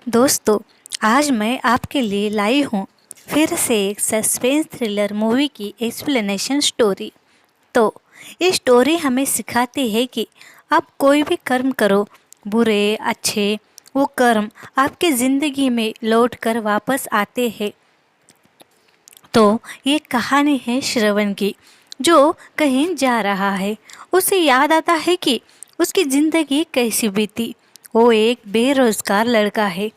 दोस्तों, आज मैं आपके लिए लाई हूँ फिर से एक सस्पेंस थ्रिलर मूवी की एक्सप्लेनेशन स्टोरी। तो ये स्टोरी हमें सिखाती है कि आप कोई भी कर्म करो, बुरे अच्छे, वो कर्म आपके ज़िंदगी में लौट कर वापस आते हैं। तो ये कहानी है श्रवण की, जो कहीं जा रहा है। उसे याद आता है कि उसकी ज़िंदगी कैसी बीती। वो एक बेरोज़गार लड़का है,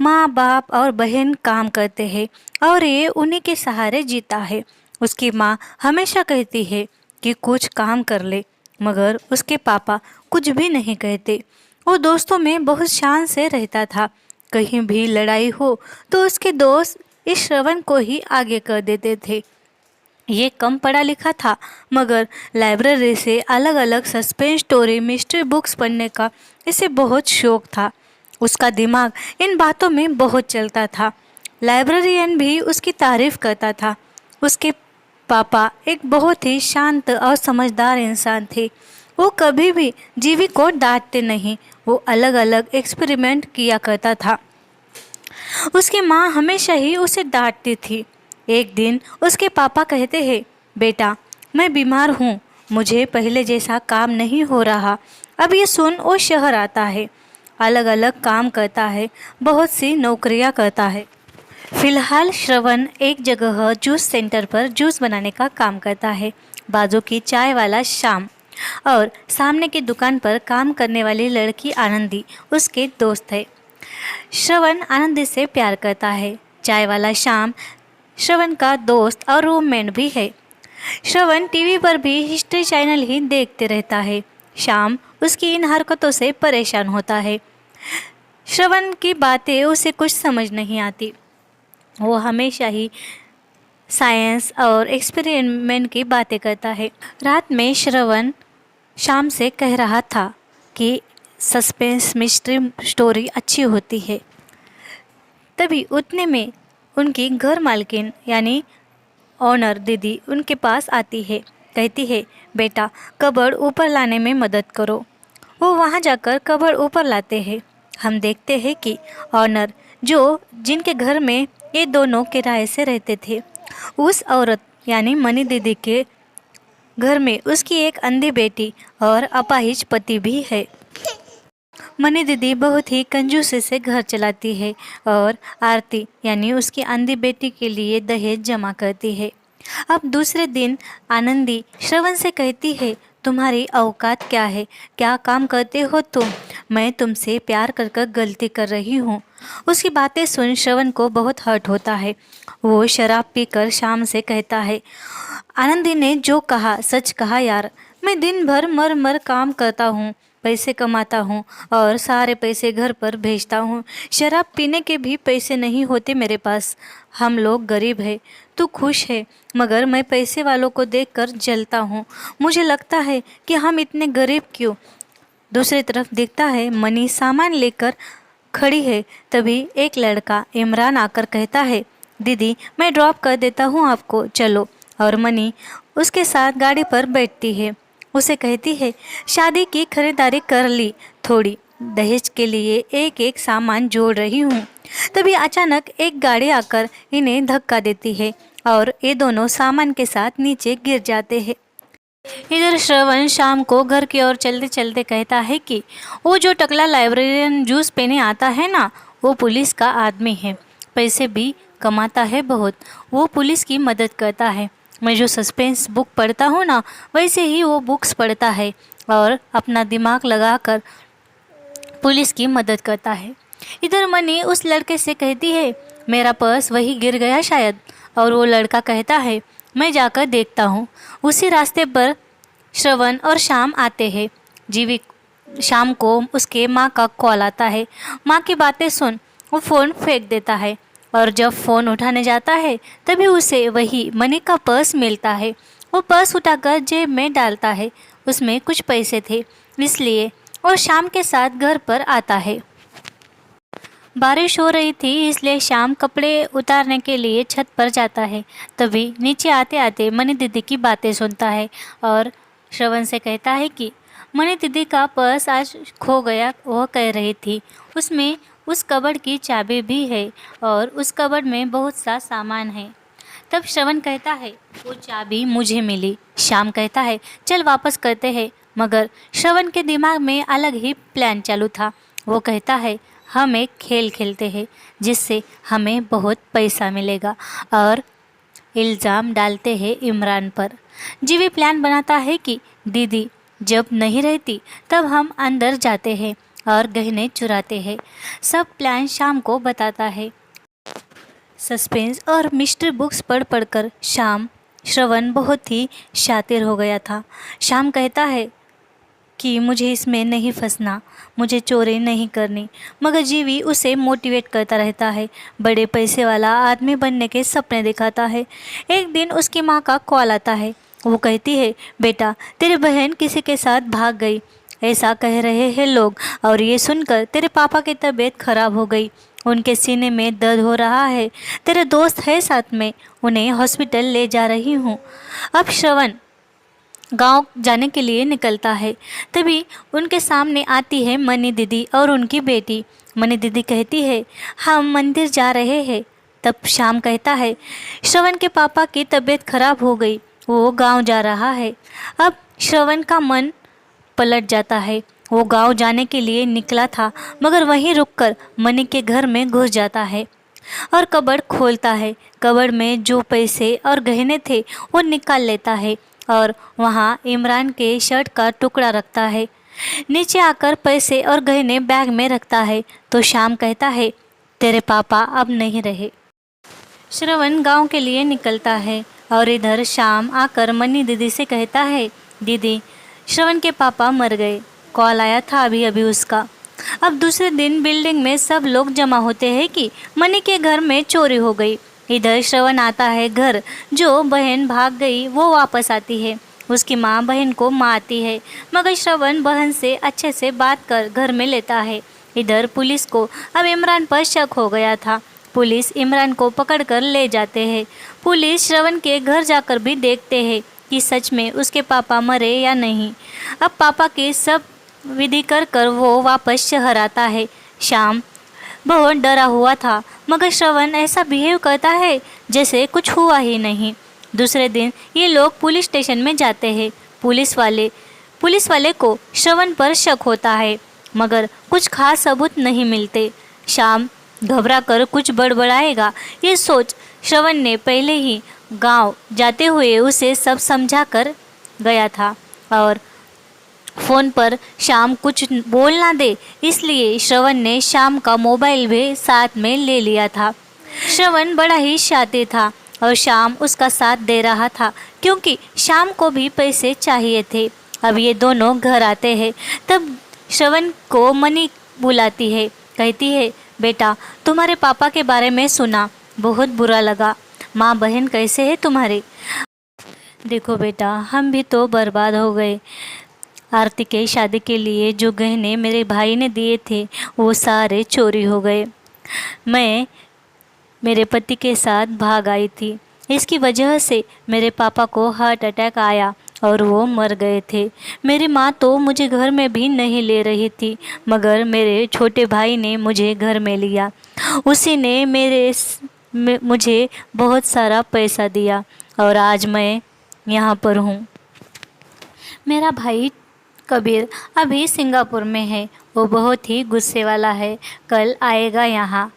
माँ बाप और बहन काम करते हैं और ये उन्हीं के सहारे जीता है। उसकी माँ हमेशा कहती है कि कुछ काम कर ले, मगर उसके पापा कुछ भी नहीं कहते। वो दोस्तों में बहुत शान से रहता था। कहीं भी लड़ाई हो तो उसके दोस्त इस श्रवण को ही आगे कर देते थे। ये कम पढ़ा लिखा था, मगर लाइब्रेरी से अलग अलग सस्पेंस स्टोरी मिस्ट्री बुक्स पढ़ने का इसे बहुत शौक था। उसका दिमाग इन बातों में बहुत चलता था। लाइब्रेरियन भी उसकी तारीफ करता था। उसके पापा एक बहुत ही शांत और समझदार इंसान थे। वो कभी भी जीवी को डांटते नहीं, वो अलग अलग एक्सपेरिमेंट किया करता था। उसकी माँ हमेशा ही उसे डांटती थी। एक दिन उसके पापा कहते हैं, बेटा मैं बीमार हूँ, मुझे पहले जैसा काम नहीं हो रहा। अब ये सुन वो शहर आता है, अलग अलग काम करता है, बहुत सी नौकरियाँ करता है। फिलहाल श्रवण एक जगह जूस सेंटर पर जूस बनाने का काम करता है। बाजू की चाय वाला श्याम और सामने की दुकान पर काम करने वाली लड़की आनंदी उसके दोस्त है। श्रवण आनंदी से प्यार करता है। चाय वाला श्याम श्रवण का दोस्त और रूममेट भी है। श्रवण टीवी पर भी हिस्ट्री चैनल ही देखते रहता है। श्याम उसकी इन हरकतों से परेशान होता है। श्रवण की बातें उसे कुछ समझ नहीं आती। वो हमेशा ही साइंस और एक्सपेरिमेंट की बातें करता है। रात में श्रवण शाम से कह रहा था कि सस्पेंस मिस्ट्री स्टोरी अच्छी होती है। तभी उतने में उनकी घर मालकिन यानी ऑनर दीदी उनके पास आती है। कहती है, बेटा कबर्ड ऊपर लाने में मदद करो। वो वहाँ जाकर कबर्ड ऊपर लाते हैं। हम देखते हैं कि ऑनर, जो जिनके घर में ये दोनों किराए से रहते थे, उस औरत यानी मनी दीदी के घर में उसकी एक अंधी बेटी और अपाहिज पति भी है। मनी दीदी बहुत ही कंजूसी से घर चलाती है और आरती यानी उसकी अंधी बेटी के लिए दहेज जमा करती है। अब दूसरे दिन आनंदी श्रवण से कहती है, तुम्हारी औकात क्या है, क्या काम करते हो तुम? मैं तुमसे प्यार कर कर गलती कर रही हूँ। उसकी बातें सुन श्रवण को बहुत हर्ट होता है। वो शराब पीकर शाम से कहता है, आनंदी ने जो कहा सच कहा यार। मैं दिन भर मर मर काम करता हूँ, पैसे कमाता हूँ और सारे पैसे घर पर भेजता हूँ। शराब पीने के भी पैसे नहीं होते मेरे पास। हम लोग गरीब हैं, तू खुश है, मगर मैं पैसे वालों को देखकर जलता हूँ। मुझे लगता है कि हम इतने गरीब क्यों। दूसरी तरफ देखता है मनी सामान लेकर खड़ी है। तभी एक लड़का इमरान आकर कहता है, दीदी मैं ड्रॉप कर देता हूँ आपको, चलो। और मनी उसके साथ गाड़ी पर बैठती है। उसे कहती है, शादी की खरीदारी कर ली, थोड़ी दहेज के लिए एक एक सामान जोड़ रही हूँ। तभी अचानक एक गाड़ी आकर इन्हें धक्का देती है और ये दोनों सामान के साथ नीचे गिर जाते हैं। इधर श्रवण शाम को घर की ओर चलते चलते कहता है कि वो जो टकला लाइब्रेरियन जूस पीने आता है ना, वो पुलिस का आदमी है, पैसे भी कमाता है बहुत, वो पुलिस की मदद करता है। मैं जो सस्पेंस बुक पढ़ता हूँ ना, वैसे ही वो बुक्स पढ़ता है और अपना दिमाग लगाकर पुलिस की मदद करता है। इधर मनी उस लड़के से कहती है, मेरा पर्स वही गिर गया शायद। और वो लड़का कहता है, मैं जाकर देखता हूँ। उसी रास्ते पर श्रवण और शाम आते हैं। जीवी शाम को उसके माँ का कॉल आता है। माँ की बातें सुन वो फ़ोन फेंक देता है और जब फ़ोन उठाने जाता है तभी उसे वही मनी का पर्स मिलता है। वो पर्स उठाकर जेब में डालता है। उसमें कुछ पैसे थे, इसलिए वो शाम के साथ घर पर आता है। बारिश हो रही थी, इसलिए शाम कपड़े उतारने के लिए छत पर जाता है। तभी नीचे आते आते मनी दीदी की बातें सुनता है और श्रवण से कहता है कि मनी दीदी का पर्स आज खो गया। वह कह रही थी उसमें उस कबर्ड की चाबी भी है और उस कबर्ड में बहुत सा सामान है। तब श्रवण कहता है, वो चाबी मुझे मिली। श्याम कहता है, चल वापस करते हैं। मगर श्रवण के दिमाग में अलग ही प्लान चालू था। वो कहता है, हम एक खेल खेलते हैं जिससे हमें बहुत पैसा मिलेगा और इल्ज़ाम डालते हैं इमरान पर। जीवी प्लान बनाता है कि दीदी जब नहीं रहती तब हम अंदर जाते हैं और गहने चुराते हैं। सब प्लान शाम को बताता है। सस्पेंस और मिस्ट्री बुक्स पढ़ पढ़कर श्रवण बहुत ही शातिर हो गया था। शाम कहता है कि मुझे इसमें नहीं फंसना, मुझे चोरी नहीं करनी। मगर जीवी उसे मोटिवेट करता रहता है, बड़े पैसे वाला आदमी बनने के सपने दिखाता है। एक दिन उसकी माँ का कॉल आता है। वो कहती है, बेटा तेरी बहन किसी के साथ भाग गई, ऐसा कह रहे हैं लोग, और ये सुनकर तेरे पापा की तबीयत खराब हो गई, उनके सीने में दर्द हो रहा है। तेरे दोस्त है साथ में, उन्हें हॉस्पिटल ले जा रही हूँ। अब श्रवण गांव जाने के लिए निकलता है। तभी उनके सामने आती है मनी दीदी और उनकी बेटी। मनी दीदी कहती है, हम मंदिर जा रहे हैं। तब श्याम कहता है, श्रवण के पापा की तबीयत खराब हो गई, वो गांव जा रहा है। अब श्रवण का मन पलट जाता है। वो गांव जाने के लिए निकला था, मगर वहीं रुककर मनी के घर में घुस जाता है और कबर्ड खोलता है। कबर्ड में जो पैसे और गहने थे वो निकाल लेता है और वहाँ इमरान के शर्ट का टुकड़ा रखता है। नीचे आकर पैसे और गहने बैग में रखता है तो श्याम कहता है, तेरे पापा अब नहीं रहे। श्रवण गांव के लिए निकलता है और इधर श्याम आकर मनी दीदी से कहता है, दीदी श्रवण के पापा मर गए, कॉल आया था अभी अभी उसका। अब दूसरे दिन बिल्डिंग में सब लोग जमा होते हैं कि मनी के घर में चोरी हो गई। इधर श्रवण आता है घर। जो बहन भाग गई वो वापस आती है। उसकी माँ बहन को मारती है, मगर श्रवण बहन से अच्छे से बात कर घर में लेता है। इधर पुलिस को अब इमरान पर शक हो गया था। पुलिस इमरान को पकड़कर ले जाते हैं। पुलिस श्रवण के घर जाकर भी देखते हैं कि सच में उसके पापा मरे या नहीं। अब पापा के सब विधि कर वो वापस शहर आता है। श्याम बहुत डरा हुआ था, मगर श्रवण ऐसा बिहेव करता है जैसे कुछ हुआ ही नहीं। दूसरे दिन ये लोग पुलिस स्टेशन में जाते हैं। पुलिस वाले को श्रवण पर शक होता है, मगर कुछ खास सबूत नहीं मिलते। श्याम घबरा कर कुछ बड़बड़ाएगा, ये सोच श्रवण ने पहले ही गांव जाते हुए उसे सब समझा कर गया था और फ़ोन पर श्याम कुछ बोल ना दे, इसलिए श्रवण ने श्याम का मोबाइल भी साथ में ले लिया था। श्रवण बड़ा ही शातिर था और श्याम उसका साथ दे रहा था, क्योंकि श्याम को भी पैसे चाहिए थे। अब ये दोनों घर आते हैं। तब श्रवण को मनी बुलाती है, कहती है, बेटा तुम्हारे पापा के बारे में सुना, बहुत बुरा लगा। माँ बहन कैसे है तुम्हारी? देखो बेटा, हम भी तो बर्बाद हो गए। आरती के शादी के लिए जो गहने मेरे भाई ने दिए थे वो सारे चोरी हो गए। मैं मेरे पति के साथ भाग आई थी, इसकी वजह से मेरे पापा को हार्ट अटैक आया और वो मर गए थे। मेरी माँ तो मुझे घर में भी नहीं ले रही थी, मगर मेरे छोटे भाई ने मुझे घर में लिया। उसी ने मुझे बहुत सारा पैसा दिया और आज मैं यहाँ पर हूँ। मेरा भाई कबीर अभी सिंगापुर में है, वो बहुत ही गुस्से वाला है, कल आएगा यहाँ।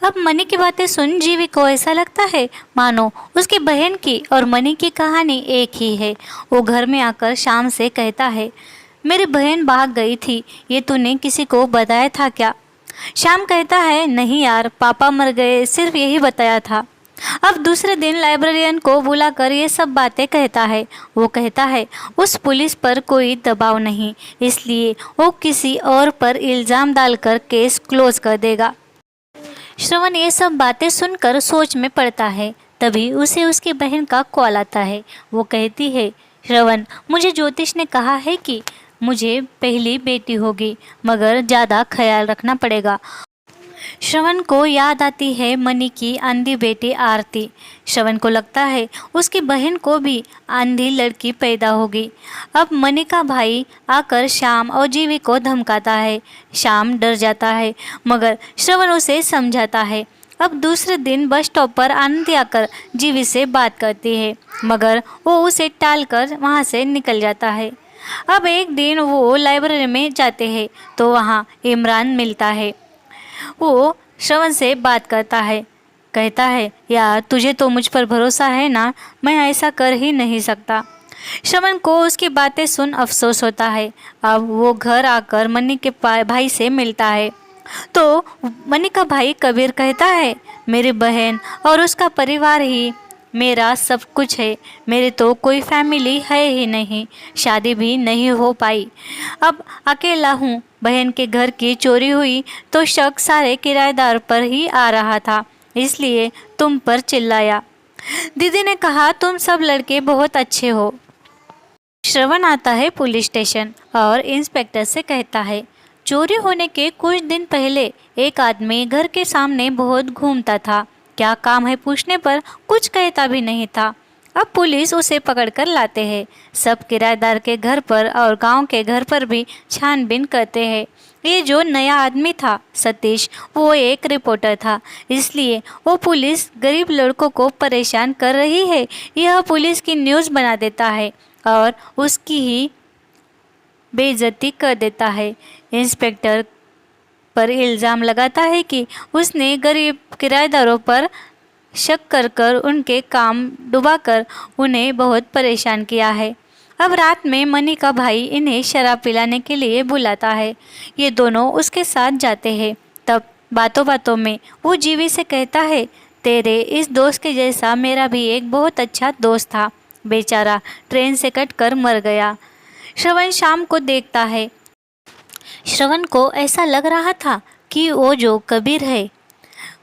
अब मनी की बातें सुन जीवी को ऐसा लगता है मानो उसकी बहन की और मनी की कहानी एक ही है। वो घर में आकर शाम से कहता है, मेरी बहन भाग गई थी, ये तूने किसी को बताया था क्या? शाम कहता है, नहीं यार, पापा मर गए, सिर्फ यही बताया था। अब दूसरे दिन लाइब्रेरियन को बुलाकर ये सब बातें कहता है। वो कहता है उस पुलिस पर कोई दबाव नहीं, इसलिए वो किसी और पर इल्ज़ाम डालकर केस क्लोज कर देगा। श्रवण ये सब बातें सुनकर सोच में पड़ता है। तभी उसे उसकी बहन का कॉल आता है। वो कहती है, श्रवण, मुझे ज्योतिष ने कहा है कि मुझे पहली बेटी होगी, मगर ज़्यादा ख्याल रखना पड़ेगा। श्रवण को याद आती है मनी की अंधी बेटी आरती। श्रवण को लगता है उसकी बहन को भी अंधी लड़की पैदा होगी। अब मनी का भाई आकर श्याम और जीवी को धमकाता है। श्याम डर जाता है मगर श्रवण उसे समझाता है। अब दूसरे दिन बस स्टॉप पर आनंदी आकर जीवी से बात करती है मगर वो उसे टालकर वहाँ से निकल जाता है। अब एक दिन वो लाइब्रेरी में जाते हैं तो वहाँ इमरान मिलता है। वो श्रवण से बात करता है, कहता है यार तुझे तो मुझ पर भरोसा है ना, मैं ऐसा कर ही नहीं सकता। श्रवण को उसकी बातें सुन अफसोस होता है। अब वो घर आकर मनी के भाई से मिलता है तो मनी का भाई कबीर कहता है मेरी बहन और उसका परिवार ही मेरा सब कुछ है, मेरे तो कोई फैमिली है ही नहीं, शादी भी नहीं हो पाई, अब अकेला हूँ। बहन के घर की चोरी हुई तो शक सारे किराएदार पर ही आ रहा था, इसलिए तुम पर चिल्लाया। दीदी ने कहा तुम सब लड़के बहुत अच्छे हो। श्रवण आता है पुलिस स्टेशन और इंस्पेक्टर से कहता है चोरी होने के कुछ दिन पहले एक आदमी घर के सामने बहुत घूमता था, क्या काम है पूछने पर कुछ कहता भी नहीं था। अब पुलिस उसे पकड़कर लाते हैं। सब किराएदार के घर पर और गांव के घर पर भी छानबीन करते हैं। ये जो नया आदमी था सतीश, वो एक रिपोर्टर था, इसलिए वो पुलिस गरीब लड़कों को परेशान कर रही है यह पुलिस की न्यूज़ बना देता है और उसकी ही बेइज्जती कर देता है। इंस्पेक्टर पर इल्ज़ाम लगाता है कि उसने गरीब किराएदारों पर शक कर कर उनके काम डुबाकर उन्हें बहुत परेशान किया है। अब रात में मनी का भाई इन्हें शराब पिलाने के लिए बुलाता है। ये दोनों उसके साथ जाते हैं। तब बातों बातों में वो जीवी से कहता है तेरे इस दोस्त के जैसा मेरा भी एक बहुत अच्छा दोस्त था, बेचारा ट्रेन से कटकर मर गया। श्रवण शाम को देखता है। श्रवण को ऐसा लग रहा था कि वो जो कबीर है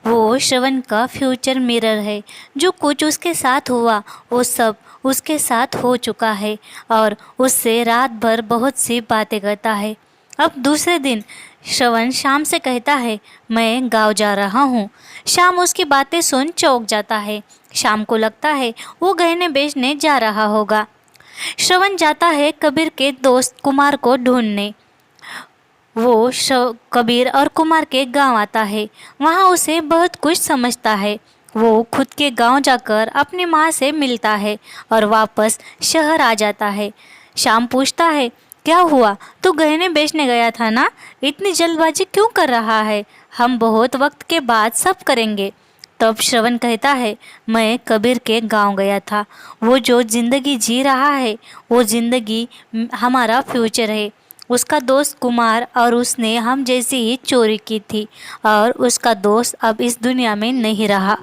वो श्रवण का फ्यूचर मिरर है। जो कुछ उसके साथ हुआ वो सब उसके साथ हो चुका है और उससे रात भर बहुत सी बातें करता है। अब दूसरे दिन श्रवण शाम से कहता है मैं गांव जा रहा हूँ। शाम उसकी बातें सुन चौंक जाता है। शाम को लगता है वो गहने बेचने जा रहा होगा। श्रवण जाता है कबीर के दोस्त कुमार को ढूंढने। वो कबीर और कुमार के गांव आता है। वहाँ उसे बहुत कुछ समझता है। वो खुद के गांव जाकर अपनी माँ से मिलता है और वापस शहर आ जाता है। शाम पूछता है क्या हुआ, तू गहने बेचने गया था ना, इतनी जल्दबाजी क्यों कर रहा है, हम बहुत वक्त के बाद सब करेंगे। तब श्रवण कहता है मैं कबीर के गांव गया था, वो जो ज़िंदगी जी रहा है वो ज़िंदगी हमारा फ्यूचर है। उसका दोस्त कुमार और उसने हम जैसी ही चोरी की थी और उसका दोस्त अब इस दुनिया में नहीं रहा।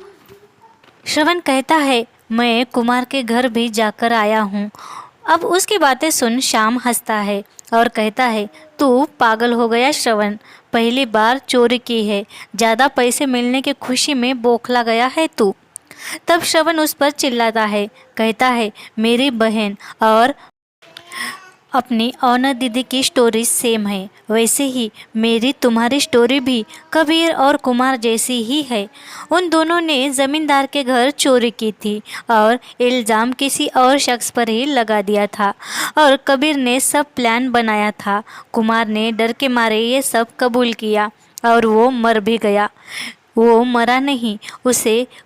श्रवण कहता है मैं कुमार के घर भी जाकर आया हूँ। अब उसकी बातें सुन श्याम हंसता है और कहता है तू पागल हो गया श्रवण, पहली बार चोरी की है, ज़्यादा पैसे मिलने की खुशी में बौखला गया है तू। तब श्रवण उस पर चिल्लाता है, कहता है मेरी बहन और अपनी ऑनर दीदी की स्टोरी सेम है, वैसे ही मेरी तुम्हारी स्टोरी भी कबीर और कुमार जैसी ही है। उन दोनों ने ज़मींदार के घर चोरी की थी और इल्ज़ाम किसी और शख्स पर ही लगा दिया था और कबीर ने सब प्लान बनाया था। कुमार ने डर के मारे ये सब कबूल किया और वो मर भी गया। वो मरा नहीं,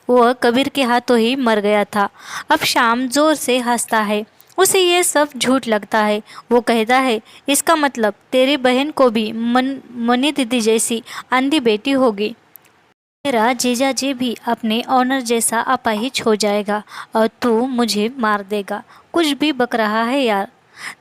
वो कबीर के हाथों ही मर गया था। अब शाम ज़ोर से हंसता है, उसे ये सब झूठ लगता है। वो कहता है इसका मतलब तेरी बहन को भी मनी दीदी जैसी अंधी बेटी होगी। तेरा जीजा जी भी अपने ऑनर जैसा अपाहिज हो जाएगा और तू मुझे मार देगा। कुछ भी बक रहा है यार।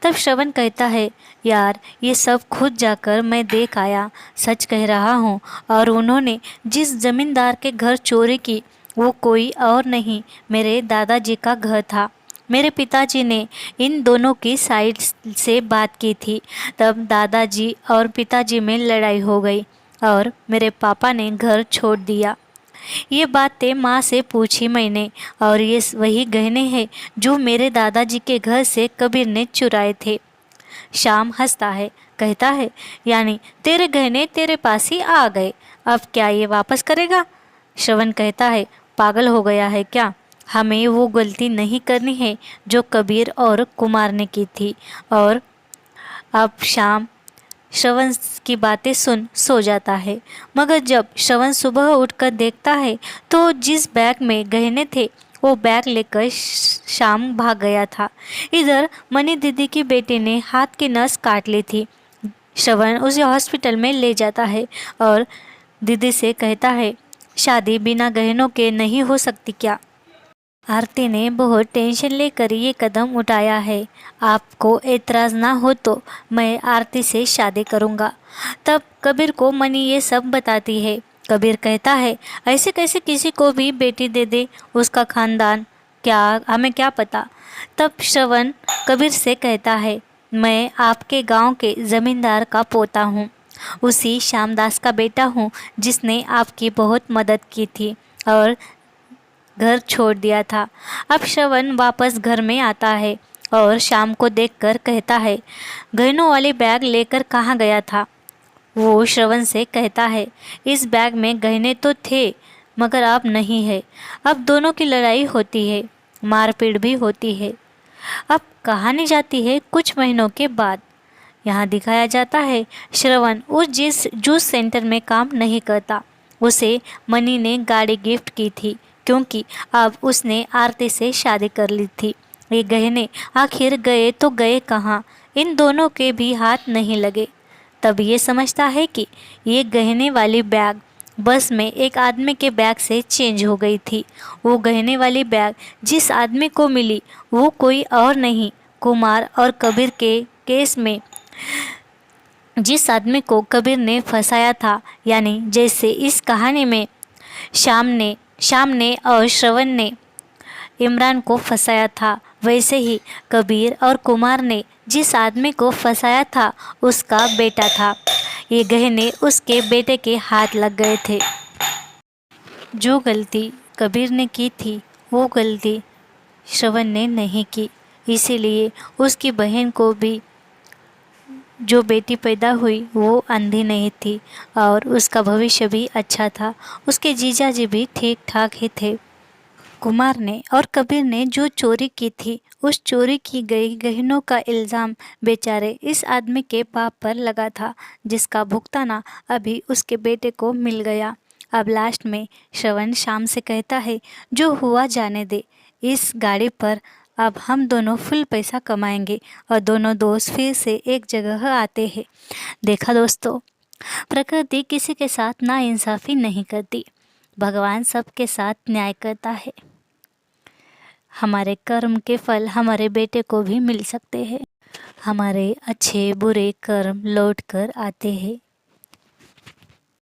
तब श्रवण कहता है यार ये सब खुद जाकर मैं देख आया, सच कह रहा हूँ। और उन्होंने जिस ज़मींदार के घर चोरी की वो कोई और नहीं, मेरे दादाजी का घर था। मेरे पिताजी ने इन दोनों की साइड से बात की थी। तब दादाजी और पिताजी में लड़ाई हो गई और मेरे पापा ने घर छोड़ दिया। ये बातें माँ से पूछी मैंने और ये वही गहने हैं जो मेरे दादाजी के घर से कबीर ने चुराए थे। शाम हंसता है, कहता है यानी तेरे गहने तेरे पास ही आ गए। अब क्या ये वापस करेगा? श्रवण कहता है, पागल हो गया है क्या? हमें वो गलती नहीं करनी है जो कबीर और कुमार ने की थी। और अब शाम श्रवण की बातें सुन सो जाता है। मगर जब श्रवण सुबह उठकर देखता है तो जिस बैग में गहने थे वो बैग लेकर शाम भाग गया था। इधर मनी दीदी की बेटी ने हाथ की नस काट ली थी। श्रवण उसे हॉस्पिटल में ले जाता है और दीदी से कहता है, शादी बिना गहनों के नहीं हो सकती क्या? आरती ने बहुत टेंशन लेकर ये कदम उठाया है। आपको एतराज़ ना हो तो मैं आरती से शादी करूँगा। तब कबीर को मनी ये सब बताती है। कबीर कहता है, ऐसे कैसे किसी को भी बेटी दे दे, उसका खानदान क्या, हमें क्या पता। तब श्रवण कबीर से कहता है, मैं आपके गांव के ज़मींदार का पोता हूँ, उसी श्यामदास का बेटा हूँ जिसने आपकी बहुत मदद की थी और घर छोड़ दिया था। अब श्रवण वापस घर में आता है और शाम को देखकर कहता है, गहनों वाले बैग लेकर कहाँ गया था? वो श्रवण से कहता है, इस बैग में गहने तो थे मगर अब नहीं है। अब दोनों की लड़ाई होती है, मारपीट भी होती है। अब कहानी जाती है कुछ महीनों के बाद। यहाँ दिखाया जाता है श्रवण उस जिस जूस सेंटर में काम नहीं करता, उसे मनी ने गाड़ी गिफ्ट की थी क्योंकि अब उसने आरती से शादी कर ली थी। ये गहने आखिर गए तो गए कहाँ? इन दोनों के भी हाथ नहीं लगे। तब ये समझता है कि ये गहने वाली बैग बस में एक आदमी के बैग से चेंज हो गई थी। वो गहने वाली बैग जिस आदमी को मिली वो कोई और नहीं, कुमार और कबीर के केस में जिस आदमी को कबीर ने फंसाया था। यानी जैसे इस कहानी में श्याम ने और श्रवण ने इमरान को फंसाया था, वैसे ही कबीर और कुमार ने जिस आदमी को फंसाया था उसका बेटा था। ये गहने उसके बेटे के हाथ लग गए थे। जो गलती कबीर ने की थी वो गलती श्रवण ने नहीं की, इसीलिए उसकी बहन को भी जो बेटी पैदा हुई वो अंधी नहीं थी और उसका भविष्य भी अच्छा था। उसके जीजाजी भी ठीक ठाक ही थे। कुमार ने और कबीर ने जो चोरी की थी उस चोरी की गई गहनों का इल्ज़ाम बेचारे इस आदमी के बाप पर लगा था, जिसका भुगताना अभी उसके बेटे को मिल गया। अब लास्ट में श्रवण शाम से कहता है, जो हुआ जाने दे, इस गाड़ी पर अब हम दोनों फुल पैसा कमाएंगे और दोनों दोस्त फिर से एक जगह आते हैं। देखा दोस्तों, प्रकृति किसी के साथ नाइंसाफ़ी नहीं करती, भगवान सबके साथ न्याय करता है। हमारे कर्म के फल हमारे बेटे को भी मिल सकते हैं। हमारे अच्छे बुरे कर्म लौट कर आते हैं।